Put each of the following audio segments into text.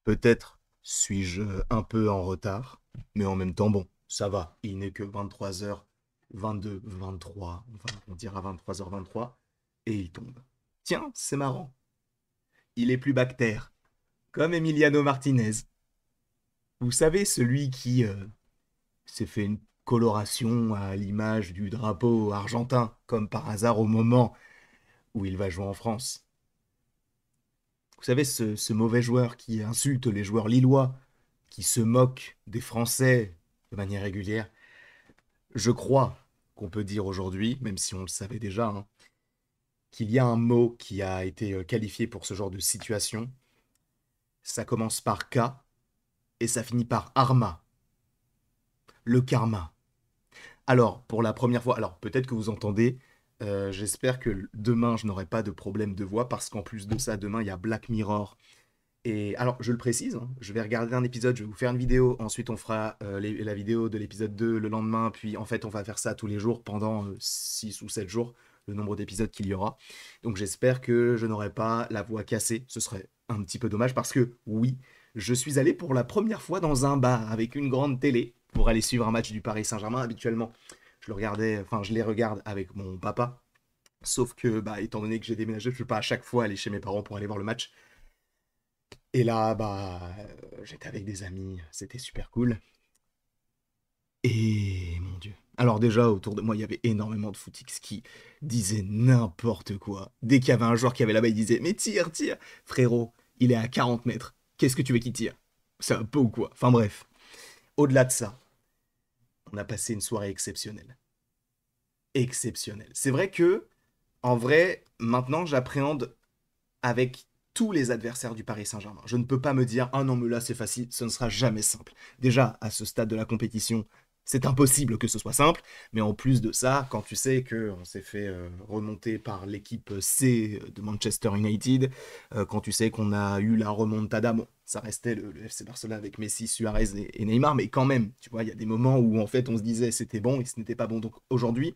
Peut-être suis-je un peu en retard, mais en même temps, bon, ça va. Il n'est que 23h22, 23, enfin, on dira 23h23, et il tombe. Tiens, c'est marrant. Il est plus bactère, comme Emiliano Martinez. Vous savez, celui qui s'est fait une coloration à l'image du drapeau argentin, comme par hasard au moment où il va jouer en France. Vous savez, ce mauvais joueur qui insulte les joueurs lillois, qui se moque des Français de manière régulière. Je crois qu'on peut dire aujourd'hui, même si on le savait déjà, hein, qu'il y a un mot qui a été qualifié pour ce genre de situation. Ça commence par K et ça finit par Arma, le karma. Alors, pour la première fois, alors peut-être que vous entendez, j'espère que demain je n'aurai pas de problème de voix parce qu'en plus de ça, demain il y a Black Mirror. Et alors, je le précise, hein, je vais regarder un épisode, je vais vous faire une vidéo, ensuite on fera la vidéo de l'épisode 2 le lendemain, puis en fait on va faire ça tous les jours pendant 6 ou 7 jours, le nombre d'épisodes qu'il y aura. Donc j'espère que je n'aurai pas la voix cassée, ce serait un petit peu dommage parce que oui, je suis allé pour la première fois dans un bar avec une grande télé pour aller suivre un match du Paris Saint-Germain. Habituellement, je le regardais, enfin je les regarde avec mon papa, sauf que bah, étant donné que j'ai déménagé, je ne peux pas à chaque fois aller chez mes parents pour aller voir le match. Et là, bah, j'étais avec des amis, c'était super cool. Et mon Dieu. Alors déjà, autour de moi, il y avait énormément de footix qui disaient n'importe quoi. Dès qu'il y avait un joueur qui avait là-bas, il disait «Mais tire, tire!» Frérot, il est à 40 mètres. Qu'est-ce que tu veux qu'il tire? Ça va pas ou quoi? Enfin bref. Au-delà de ça, on a passé une soirée exceptionnelle. Exceptionnelle. C'est vrai que, en vrai, maintenant, j'appréhende avec tous les adversaires du Paris Saint-Germain. Je ne peux pas me dire, ah non, mais là c'est facile, ce ne sera jamais simple. Déjà, à ce stade de la compétition, c'est impossible que ce soit simple, mais en plus de ça, quand tu sais qu'on s'est fait remonter par l'équipe C de Manchester United, quand tu sais qu'on a eu la remontada, bon, ça restait le FC Barcelone avec Messi, Suarez et Neymar, mais quand même, tu vois, il y a des moments où en fait on se disait c'était bon et ce n'était pas bon. Donc aujourd'hui,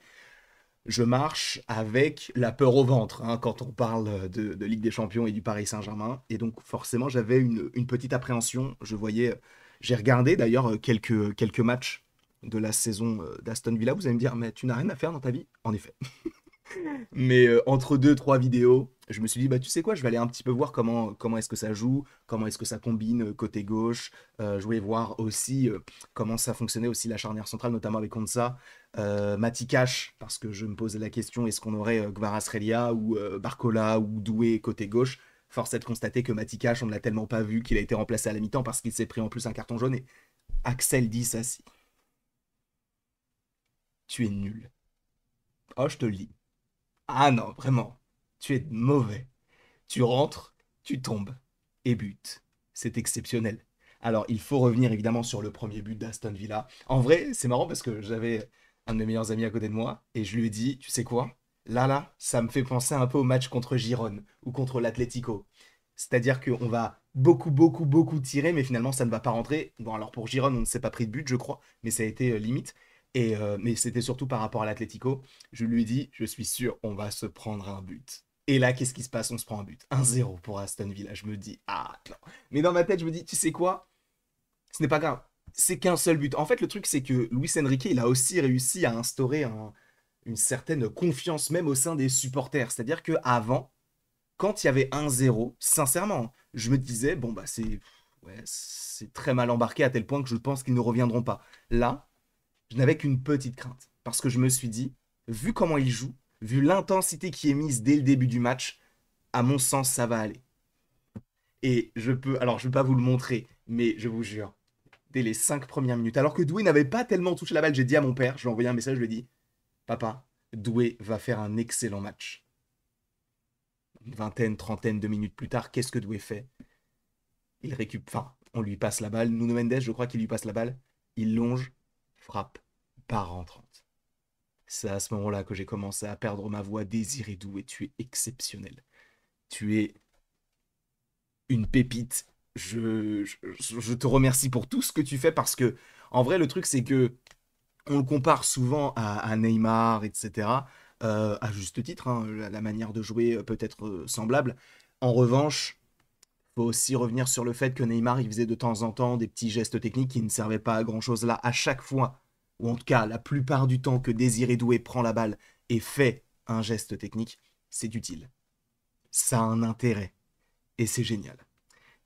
je marche avec la peur au ventre hein, quand on parle de Ligue des Champions et du Paris Saint-Germain. Et donc forcément, j'avais une petite appréhension. Je voyais, j'ai regardé d'ailleurs quelques matchs de la saison d'Aston Villa. Vous allez me dire, mais tu n'as rien à faire dans ta vie? En effet. Mais entre deux, trois vidéos, je me suis dit, bah tu sais quoi, je vais aller un petit peu voir comment est-ce que ça joue, comment est-ce que ça combine côté gauche. Je voulais voir aussi comment ça fonctionnait aussi la charnière centrale, notamment avec Konsa. Mati Cash, parce que je me posais la question, est-ce qu'on aurait Kvaratskhelia ou Barcola ou Doué côté gauche? Force est de constater que Mati Cash, on ne l'a tellement pas vu qu'il a été remplacé à la mi-temps parce qu'il s'est pris en plus un carton jaune. Et Axel dit ça si. Tu es nul. Oh, je te le dis. Ah non, vraiment. Tu es mauvais. Tu rentres, tu tombes et but. C'est exceptionnel. Alors, il faut revenir évidemment sur le premier but d'Aston Villa. En vrai, c'est marrant parce que j'avais un de mes meilleurs amis à côté de moi et je lui ai dit, tu sais quoi? Là, ça me fait penser un peu au match contre Girone ou contre l'Atlético. C'est-à-dire qu'on va beaucoup tirer, mais finalement, ça ne va pas rentrer. Bon, alors pour Girone, on ne s'est pas pris de but, je crois, mais ça a été limite. Mais c'était surtout par rapport à l'Atlético. Je lui ai dit, je suis sûr, on va se prendre un but. Et là, qu'est-ce qui se passe? On se prend un but. 1-0 pour Aston Villa. Je me dis, ah non. Mais dans ma tête, je me dis, tu sais quoi? Ce n'est pas grave. C'est qu'un seul but. En fait, le truc, c'est que Luis Enrique, il a aussi réussi à instaurer une certaine confiance même au sein des supporters. C'est-à-dire que avant, quand il y avait 1-0, sincèrement, je me disais, bon, bah, ouais, c'est très mal embarqué à tel point que je pense qu'ils ne reviendront pas. Là, je n'avais qu'une petite crainte. Parce que je me suis dit, vu comment il joue, vu l'intensité qui est mise dès le début du match, à mon sens, ça va aller. Et alors je ne vais pas vous le montrer, mais je vous jure, dès les 5 premières minutes, alors que Doué n'avait pas tellement touché la balle, j'ai dit à mon père, je lui ai envoyé un message, je lui ai dit, papa, Doué va faire un excellent match. Une vingtaine, trentaine de minutes plus tard, qu'est-ce que Doué fait? Il récupère, enfin, on lui passe la balle, Nuno Mendes, je crois qu'il lui passe la balle, il longe, frappe, part rentrante. C'est à ce moment-là que j'ai commencé à perdre ma voix. Désiré Doué, tu es exceptionnel. Tu es une pépite. Je te remercie pour tout ce que tu fais parce que, en vrai, le truc, c'est que on le compare souvent à Neymar, etc. À juste titre, hein, la manière de jouer peut être semblable. En revanche, Faut aussi revenir sur le fait que Neymar, il faisait de temps en temps des petits gestes techniques qui ne servaient pas à grand-chose là. À chaque fois, ou en tout cas la plupart du temps que Désiré Doué prend la balle et fait un geste technique, c'est utile. Ça a un intérêt. Et c'est génial.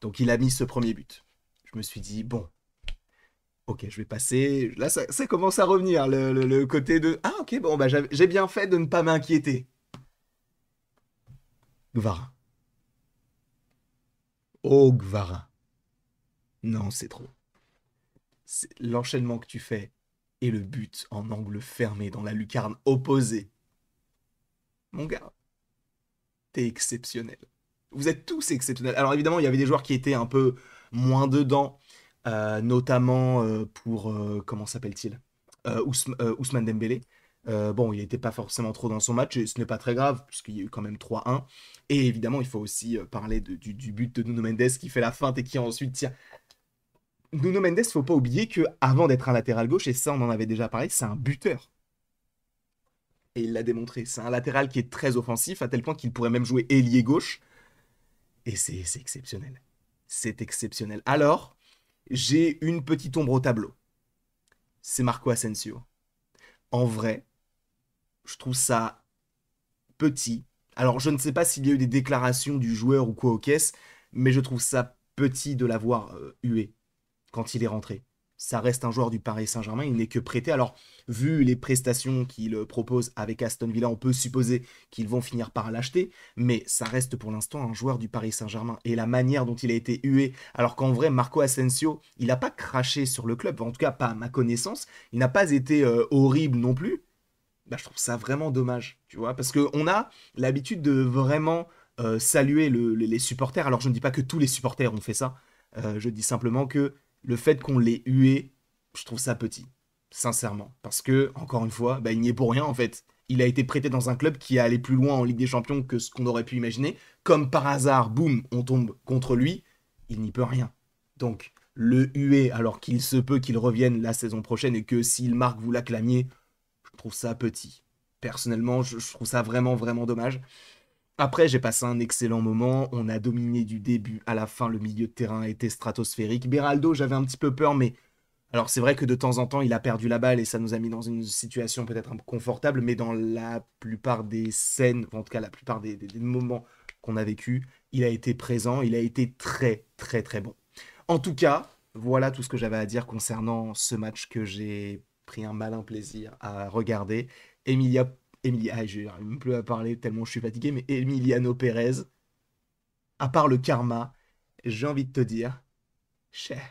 Donc il a mis ce premier but. Je me suis dit, bon, ok, je vais passer. Là, ça commence à revenir, le côté de... Ah ok, bon, bah j'ai bien fait de ne pas m'inquiéter. Gvara. Oh, Gvara. Non, c'est trop. C'est l'enchaînement que tu fais et le but en angle fermé dans la lucarne opposée. Mon gars, t'es exceptionnel. Vous êtes tous exceptionnels. Alors évidemment, il y avait des joueurs qui étaient un peu moins dedans, notamment pour... comment s'appelle-t-il Ousmane Dembélé. Bon, il n'était pas forcément trop dans son match, et ce n'est pas très grave, puisqu'il y a eu quand même 3-1. Et évidemment, il faut aussi parler du but de Nuno Mendes qui fait la feinte et qui ensuite tire. Nuno Mendes, faut pas oublier que avant d'être un latéral gauche, et ça on en avait déjà parlé, c'est un buteur. Et il l'a démontré. C'est un latéral qui est très offensif, à tel point qu'il pourrait même jouer ailier gauche. Et c'est exceptionnel. C'est exceptionnel. Alors, j'ai une petite ombre au tableau. C'est Marco Asensio. En vrai, je trouve ça petit. Alors, je ne sais pas s'il y a eu des déclarations du joueur ou quoi aux caisses, mais je trouve ça petit de l'avoir hué quand il est rentré. Ça reste un joueur du Paris Saint-Germain, il n'est que prêté. Alors, vu les prestations qu'il propose avec Aston Villa, on peut supposer qu'ils vont finir par l'acheter, mais ça reste pour l'instant un joueur du Paris Saint-Germain. Et la manière dont il a été hué, alors qu'en vrai, Marco Asensio, il n'a pas craché sur le club, en tout cas pas à ma connaissance, il n'a pas été horrible non plus. Bah, je trouve ça vraiment dommage, tu vois, parce qu'on a l'habitude de vraiment saluer les supporters. Alors, je ne dis pas que tous les supporters ont fait ça, je dis simplement que le fait qu'on l'ait hué, je trouve ça petit, sincèrement. Parce que, encore une fois, bah, il n'y est pour rien en fait. Il a été prêté dans un club qui est allé plus loin en Ligue des Champions que ce qu'on aurait pu imaginer. Comme par hasard, boum, on tombe contre lui, il n'y peut rien. Donc, le huer alors qu'il se peut qu'il revienne la saison prochaine et que s'il marque, vous l'acclamiez, je trouve ça petit. Personnellement, je trouve ça vraiment, vraiment dommage. Après, j'ai passé un excellent moment. On a dominé du début à la fin. Le milieu de terrain était stratosphérique. Beraldo, j'avais un petit peu peur, mais alors c'est vrai que de temps en temps, il a perdu la balle et ça nous a mis dans une situation peut-être un peu confortable, mais dans la plupart des scènes, en tout cas la plupart des moments qu'on a vécu, il a été présent. Il a été très, très, très bon. En tout cas, voilà tout ce que j'avais à dire concernant ce match que j'ai pris un malin plaisir à regarder. Je n'arrive même plus à parler tellement je suis fatigué, mais Emiliano Pérez, à part le karma, j'ai envie de te dire, chais.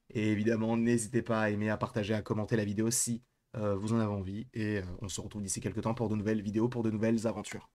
Et évidemment, n'hésitez pas à aimer, à partager, à commenter la vidéo si vous en avez envie. Et on se retrouve d'ici quelques temps pour de nouvelles vidéos, pour de nouvelles aventures.